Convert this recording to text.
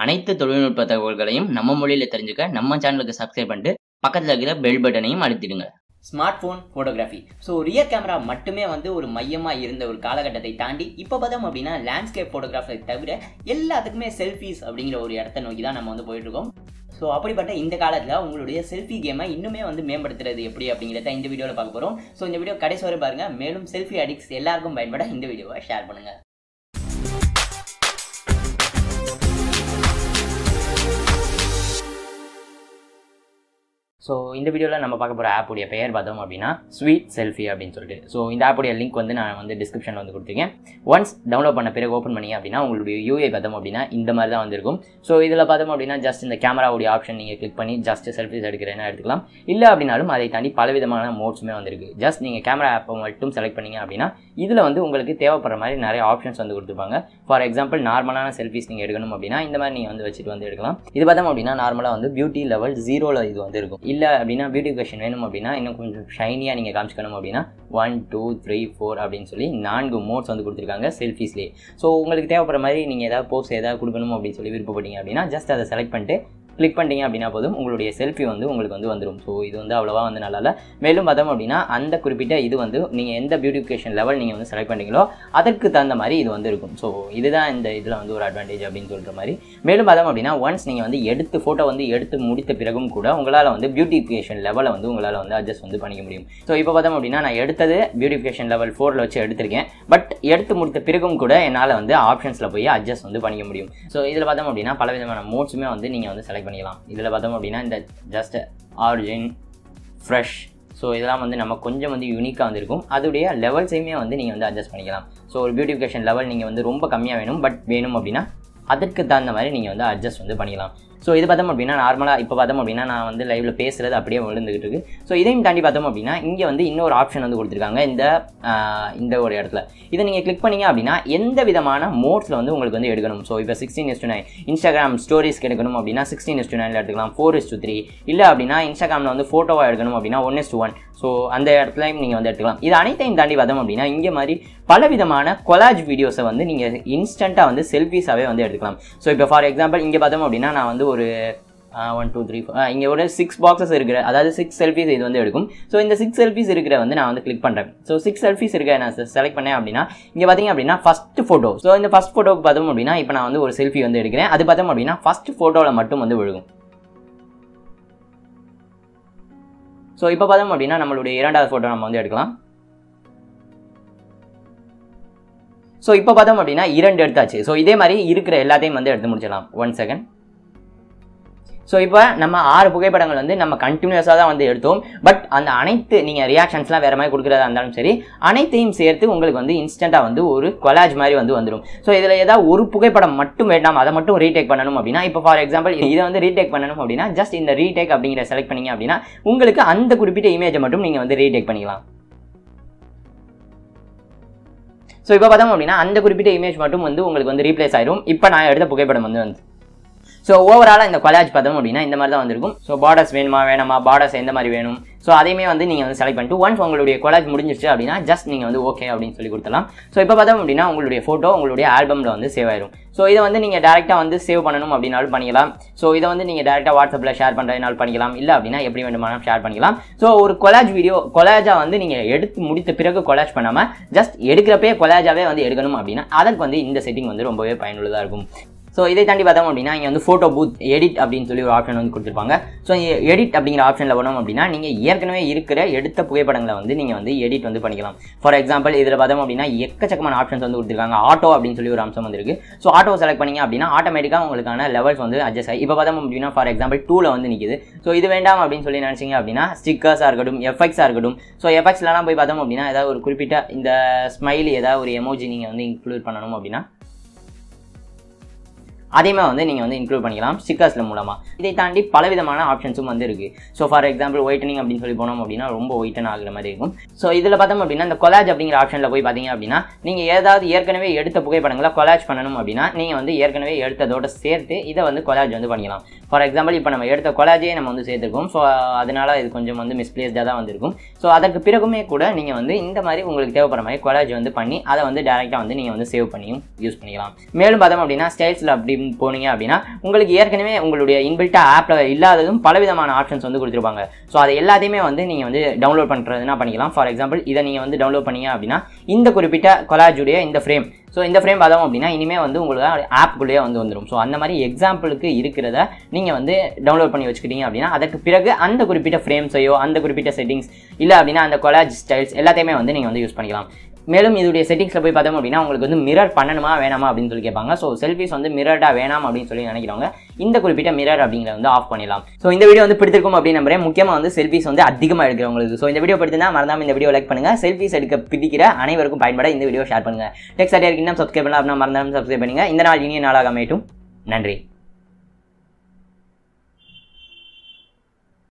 அனைத்து தொழில்நுட்ப தகவல்களையும் நம்ம மொழியில தெரிஞ்சுக்க நம்ம சேனலுக்கு சப்ஸ்கிரைப் பண்ணிட்டு பக்கத்தில் இருக்கிற பெல் பட்டனையும் அழுத்திடுங்க. Smart phone photography. So rear camera மட்டுமே ஒரு மையமாக இருந்த ஒரு காலகட்டத்தை தாண்டி இப்போ பார்த்தோம் அப்படின்னா லேண்ட்ஸ்கேப் ஃபோட்டோகிராஃபை தவிர எல்லாத்துக்குமே செல்ஃபீஸ் அப்படிங்கிற ஒரு இடத்த நோக்கி தான் நம்ம போயிட்டு இருக்கோம். ஸோ அப்படிப்பட்ட இந்த காலத்தில் உங்களுடைய செல்ஃபி கேமை இன்னுமே மேம்படுத்துறது எப்படி அப்படிங்கிறத இந்த வீடியோவில் பார்க்க போகிறோம். ஸோ இந்த வீடியோ கடைசி வரை பாருங்கள். மேலும் செல்ஃபி அடிக்ட்ஸ் எல்லாருக்கும் பயன்பட இந்த வீடியோவை ஷேர் பண்ணுங்கள். ஸோ இந்த வீடியோவில் நம்ம பார்க்க போகிற ஆப்புடைய பெயர் பார்த்தோம் அப்படின்னா ஸ்வீட் செல்ஃபி அப்படின்னு சொல்லிட்டு. ஸோ இந்த ஆப்புடைய லிங்க் நான் டிஸ்கிரிப்ஷனில் கொடுத்துருக்கேன். ஒன்ஸ் டவுன்லோட் பண்ண பிறகு ஓப்பன் பண்ணி அப்படின்னா உங்களுடைய யூஐ பார்த்தோம் அப்படின்னா இந்த மாதிரி தான் வந்திருக்கும். ஸோ இதில் பார்த்தோம் அப்படின்னா ஜஸ்ட் இந்த கேமராவுடைய ஆப்ஷன் நீங்கள் கிளிக் பண்ணி ஜஸ்ட் செல்ஃபிஸ் எடுக்கிறேன்னா எடுத்துக்கலாம். இல்லை அப்படின்னாலும் அதை தாண்டி பலவிதமான மோட்ஸுமே வந்திருக்கு. ஜஸ்ட் நீங்கள் கேமரா ஆப்பை மட்டும் செலக்ட் பண்ணிங்க அப்படின்னா இதில் உங்களுக்கு தேவைப்படுற மாதிரி நிறைய ஆப்ஷன்ஸ் கொடுத்துருப்பாங்க. ஃபார் எக்ஸாம்பிள் நார்மலான செல்ஃபிஸ் நீங்கள் எடுக்கணும் அப்படின்னா இந்த மாதிரி நீங்கள் வச்சுட்டு எடுக்கலாம். இது பார்த்தோம் அப்படின்னா நார்மலாக பியூட்டி லெவல் 0ல் இது இருக்கும். இல்லை அப்படின்னா பியூட்டிஃபிகேஷன் வேணும் அப்படின்னா இன்னும் கொஞ்சம் ஷைனியாக நீங்கள் காமிச்சிக்கணும் அப்படின்னா 1, 2, 3, 4 அப்படின்னு சொல்லி 4 மோட்ஸ் கொடுத்துருக்காங்க செல்ஃபீஸ்லேயே. ஸோ உங்களுக்கு தேவைப்படுற மாதிரி நீங்கள் ஏதாவது போஸ்ட் ஏதாவது கொடுக்கணும் அப்படின்னு சொல்லி விருப்பப்பட்டீங்க அப்படின்னா ஜஸ்ட் அதை செலக்ட் பண்ணிட்டு கிளிக் பண்ணிட்டீங்க அப்படின்னா போதும் உங்களுடைய செல்ஃபி உங்களுக்கு வந்துடும். ஸோ இது அவ்வளோவா நல்லா இல்லை. மேலும் பார்த்தோம் அப்படின்னா அந்த குறிப்பிட்ட இது நீங்கள் எந்த பியூட்டிஃபிகேஷன் லெவல் நீங்கள் செலக்ட் பண்ணிங்களோ அதற்கு தகுந்த மாதிரி இது இருக்கும். ஸோ இதுதான் இந்த இதில் ஒரு அட்வான்டேஜ் அப்படின்னு சொல்கிற மாதிரி. மேலும் பார்த்தோம் அப்படின்னா ஒன்ஸ் நீங்கள் எடுத்து ஃபோட்டோ எடுத்து முடித்த பிறகும் கூட உங்களால் பியூட்டிஃபிகேஷன் லெவலை உங்களால் அட்ஜஸ்ட் பண்ணிக்க முடியும். ஸோ இப்போ பார்த்தோம் அப்படின்னா நான் எடுத்தது பியூட்டிஃபிகேஷன் லெவல் 4ல் வச்சு எடுத்திருக்கேன். பட் எடுத்து முடித்த பிறகும் கூட என்னால் ஆப்ஷன்ஸில் போய் அட்ஜஸ்ட் பண்ணிக்க முடியும். ஸோ இதில் பார்த்தோம் அப்படின்னா பல விதமான மோட்ஸுமே நீங்கள் செலக்ட் பண்ணிக்கலாம். இதில் பார்த்தோம் அப்படின்னா இந்த ஜஸ்ட் ஆரிஜின் ஃப்ரெஷ் ஸோ இதெல்லாம் நம்ம கொஞ்சம் யூனிக்காக இருக்கும். அதோடைய லெவல்ஸையுமே நீங்கள் அட்ஜஸ்ட் பண்ணிக்கலாம். ஸோ ஒரு பியூட்டிஃபிகேஷன் லெவல் நீங்கள் ரொம்ப கம்மியாக வேணும் அப்படின்னா அதற்கு தகுந்த மாதிரி நீங்கள் அட்ஜஸ்ட் பண்ணிக்கலாம். ஸோ இது பார்த்தோம் அப்படின்னா நார்மலாக இப்போ பார்த்தோம் அப்படின்னா நான் லைவில் பேசுகிறது அப்படியே விழுந்துகிட்டு இருக்கு. ஸோ இதையும் தாண்டி பார்த்தோம் அப்படின்னா இங்கே இன்னொரு ஆப்ஷன் கொடுத்துருக்காங்க இந்த ஒரு இடத்துல. இதை நீங்கள் கிளிக் பண்ணிங்க அப்படின்னா எந்த விதமான மோட்ஸில் உங்களுக்கு எடுக்கணும். ஸோ இப்போ 16:9 இன்ஸ்டாகிராம் ஸ்டோரிஸ்க்கு எடுக்கணும் அப்படின்னா 16:9 எடுத்துக்கலாம். 4:3 இல்லை அப்படின்னா இன்ஸ்டாகிராமில் ஃபோட்டோவாக எடுக்கணும் அப்படின்னா 1:1. ஸோ அந்த இடத்துலையும் நீங்கள் எடுத்துக்கலாம். இது அனைத்தையும் தாண்டி பார்த்தோம் அப்படின்னா இங்கே மாதிரி பலவிதமான கொலாஜ் வீடியோஸை நீங்கள் இன்ஸ்டண்ட்டாக செல்ஃபீஸாகவே எடுத்துக்கலாம். ஸோ இப்போ ஃபார் எக்ஸாம்பிள் இங்கே பார்த்தோம் அப்படின்னா நான் ஒரு 1, 2, 3, 4 இங்கே ஒரு 6 பாக்ஸஸ் இருக்கிற அதாவது 6 செல்ஃபீஸ் இது எடுக்கும். ஸோ இந்த 6 செல்ஃபீஸ் இருக்கிற நான் கிளிக் பண்ணுறேன். ஸோ 6 செல்ஃபீஸ் இருக்க நான் செலக்ட் பண்ணேன் அப்படின்னா இங்கே பார்த்தீங்க அப்படின்னா ஃபஸ்ட் ஃபோட்டோ. ஸோ இந்த ஃபஸ்ட் ஃபோட்டோவுக்கு பார்த்தோம் அப்படின்னா இப்போ நான் ஒரு செல்ஃபி எடுக்கிறேன். அது பார்த்தோம் அப்படின்னா ஃபஸ்ட் ஃபோட்டோவில் மட்டும் விழுகும். ஸோ இப்போ பார்த்தோம் அப்படின்னா நம்மளுடைய இரண்டாவது ஃபோட்டோ நம்ம எடுக்கலாம். ஸோ இப்போ பார்த்தோம் அப்படின்னா 2 எடுத்தாச்சு. ஸோ இதே மாதிரி இருக்கிற எல்லாத்தையும் எடுத்து முடிச்சிடலாம். 1 செகண்ட். ஸோ இப்போ நம்ம 6 புகைப்படங்கள் நம்ம கண்டினியூஸாக தான் எடுத்தோம். பட் அந்த அனைத்து நீங்கள் ரியாக்ஷன்ஸ்லாம் வேறு மாதிரி கொடுக்குறதா இருந்தாலும் சரி அனைத்தையும் சேர்த்து உங்களுக்கு இன்ஸ்டண்ட்டாக ஒரு கொலாஜ் மாதிரி வந்துடும். ஸோ இதில் ஏதாவது ஒரு புகைப்படம் மட்டும் வேண்டாம் அதை மட்டும் ரீடேக் பண்ணணும் அப்படின்னா இப்போ ஃபார் எக்ஸாம்பிள் இதை ரீடேக் பண்ணணும் அப்படின்னா ஜஸ்ட் இந்த ரீடேக் அப்படிங்கிற செலக்ட் பண்ணிங்க அப்படின்னா உங்களுக்கு அந்த குறிப்பிட்ட இமேஜை மட்டும் நீங்கள் ரீடேக் பண்ணிக்கலாம். ஸோ இப்போ பார்த்தோம் அப்படின்னா அந்த குறிப்பிட்ட இமேஜ் மட்டும் உங்களுக்கு ரீப்ளேஸ் ஆயிடும். இப்போ நான் எடுத்த புகைப்படம் வந்து ஸோ ஓவராலாக இந்த கொலாஜ் பார்த்தோம் அப்படின்னா இந்த மாதிரி தான் வந்திருக்கும். ஸோ பார்டர்ஸ் வேணுமா பார்டர்ஸ் எந்த மாதிரி வேணும் ஸோ அதையுமே நீங்கள் செலக்ட் பண்ணிட்டு ஒன்ஸ் உங்களுடைய கொலாஜ் முடிஞ்சிருச்சு அப்படின்னா ஜஸ்ட் நீங்கள் ஓகே அப்படின்னு சொல்லி கொடுத்தலாம். ஸோ இப்போ பார்த்தோம் அப்படின்னா உங்களுடைய ஃபோட்டோ உங்களுடைய ஆல்பமில் சேவ் ஆயிடும். ஸோ இதை நீங்கள் டேரெக்டாக சேவ் பண்ணணும் அப்படின்னாலும் பண்ணிக்கலாம். ஸோ இதை நீங்கள் டேரெக்டாக வாட்ஸ்அப்பில் ஷேர் பண்ணுறதுனாலும் பண்ணிக்கலாம். இல்லை அப்படின்னா எப்படி வேண்டுமானாலும் ஷேர் பண்ணிக்கலாம். ஸோ ஒரு கொலாஜ் வீடியோ கொலாஜாக நீங்கள் எடுத்து முடித்த பிறகு கொலாஜ் பண்ணாமல் ஜஸ்ட் எடுக்கிறப்பே கொலாஜாவே எடுக்கணும் அப்படின்னா அதற்கு இந்த செட்டிங் ரொம்பவே பயனுள்ளதாக இருக்கும். ஸோ இதை தாண்டி பார்த்தோம் அப்படின்னா இங்கே ஃபோட்டோ பூத் எடிட் அப்படின்னு சொல்லி ஒரு ஆப்ஷன் கொடுத்துருப்பாங்க. ஸோ எடிட் அப்படிங்கிற ஆப்ஷனில் போனோம் அப்படின்னா நீங்கள் ஏற்கனவே இருக்கிற எடுத்த புகைப்படங்களை நீங்கள் எடிட் பண்ணிக்கலாம். ஃபார் எக்ஸாம்பிள் இதில் பார்த்தோம் அப்படின்னா எக்கச்சக்கமான ஆப்ஷன்ஸ் கொடுத்துருக்காங்க. ஆட்டோ அப்படின்னு சொல்லி ஒரு அம்சம் இருக்குது. ஸோ ஆட்டோ செலக்ட் பண்ணிங்க அப்படின்னா ஆட்டோமேட்டிக்காக உங்களுக்கான லெவல்ஸ் அட்ஜஸ்ட் ஆகி இப்போ பார்த்தோம் அப்படின்னா ஃபார் எக்ஸாம்பிள் 2ல் நிற்கிது. ஸோ இது வேண்டாம் அப்படின்னு சொல்லி நினச்சிங்க அப்படின்னா ஸ்டிக்கர்ஸாக இருக்கட்டும் எஃபெக்ட்ஸாக இருக்கட்டும். ஸோ எஃபெக்ட்ஸ்லாம் போய் பார்த்தோம் அப்படின்னா ஏதாவது ஒரு குறிப்பிட்ட இந்த ஸ்மைலி ஏதாவது ஒரு எமோஜி நீங்கள் இன்க்ளூட் பண்ணணும் அப்படின்னா அதையுமே நீங்கள் இன்க்ளூட் பண்ணிக்கலாம் ஸ்டிக்கர்ஸ்ல மூலமாக. இதை தாண்டி பலவிதமான ஆப்ஷன்ஸும் இருக்குது. ஸோ ஃபார் எக்ஸாம்பிள் ஒயிட்டனிங் அப்படின்னு சொல்லி போனோம் அப்படின்னா ரொம்ப ஒயிட்டன் ஆகுற மாதிரி இருக்கும். ஸோ இதில் பார்த்தோம் அப்படின்னா இந்த கொலாஜ் அப்படிங்கிற ஆப்ஷனில் போய் பார்த்தீங்க அப்படின்னா நீங்கள் ஏதாவது ஏற்கனவே எடுத்த புகைப்படங்களை கொலாஜ் பண்ணணும் அப்படின்னா நீங்கள் ஏற்கனவே எடுத்ததோட சேர்த்து இதை கொலாஜ் பண்ணிக்கலாம். ஃபார் எக்ஸாம்பிள் இப்போ நம்ம எடுத்த கொலாஜே நம்ம வந்து சேர்த்துருக்கோம். ஸோ அதனால இது கொஞ்சம் வந்து மிஸ்பிளேஸ்டாக தான் வந்திருக்கும். ஸோ அதற்கு பிறகுமே கூட நீங்கள் வந்து இந்த மாதிரி உங்களுக்கு தேவைப்படுற மாதிரி கொலாஜ் வந்து பண்ணி அதை வந்து டேரெக்டாக வந்து நீங்கள் வந்து சேவ் பண்ணியும் யூஸ் பண்ணிக்கலாம். மேலும் பார்த்தோம் அப்படின்னா ஸ்டைல்ஸில் அப்படி போனீங்க அப்படின்னா உங்களுக்கு ஏற்கனவே உங்களுடைய இன்பில்ட்டாக ஆப்பில் இல்லாததும் பலவிதமான ஆப்ஷன்ஸ் வந்து கொடுத்துருப்பாங்க. ஸோ அதை எல்லாத்தையுமே வந்து நீங்கள் வந்து டவுன்லோட் பண்ணுறதுனா பண்ணிக்கலாம். ஃபார் எக்ஸாம்பிள் இதை நீங்கள் வந்து டவுன்லோட் பண்ணீங்க அப்படின்னா இந்த குறிப்பிட்ட கொலாஜுடைய இந்த ஃப்ரேம், ஸோ இந்த ஃப்ரேம் பார்த்தோம் அப்படின்னா இனிமேல் வந்து உங்களுக்கு ஆப்புக்குள்ளேயே வந்து வந்துடும். ஸோ அந்த மாதிரி எக்ஸாம்பிளுக்கு இருக்கிறத நீங்கள் வந்து டவுன்லோட் பண்ணி வச்சுக்கிட்டீங்க அப்படின்னா அதற்கு பிறகு அந்த குறிப்பிட்ட ஃப்ரேம்ஸையோ அந்த குறிப்பிட்ட செட்டிங்ஸ் இல்லை அப்படின்னா அந்த கொலாஜ் ஸ்டைல்ஸ் எல்லாத்தையுமே வந்து நீங்கள் வந்து யூஸ் பண்ணிக்கலாம். மேலும் இதோடைய செட்டிங்ஸில் போய் பார்த்தோம் அப்படின்னா உங்களுக்கு வந்து மிரர் பண்ணணுமா வேணாமா அப்படின்னு சொல்லி கேட்பாங்க. ஸோ செல்ஃபிஸ் வந்து மிரர்டா வேணாம் அப்படின்னு சொல்லி நினைக்கிறவங்க இந்த குறிப்பிட்ட மிரர் அப்படிங்கிறத வந்து ஆஃப் பண்ணிடலாம். ஸோ இந்த வீடியோ வந்து பிடித்திருக்கும் அப்படின்னு நம்புறேன். முக்கியமாக வந்து செல்ஃபிஸ் வந்து அதிகமாக எடுக்கிறவங்களுக்கு. ஸோ இந்த வீடியோ பிடிச்சிருந்தா மறந்தாம இந்த வீடியோ லைக் பண்ணுங்க. செல்ஃபிஸ் எடுக்க பிடிக்கிற அனைவருக்கும் பயன்பட இந்த வீடியோ ஷேர் பண்ணுங்க. டெக் சட்டியருக்கு இன்னும் சப்ஸ்கிரைப் பண்ணலாம் அப்படின்னா மறந்தாம சப்ஸ்கிரைப் பண்ணுங்க. இந்த நாள் இனிய நாளாக அமையட்டும். நன்றி.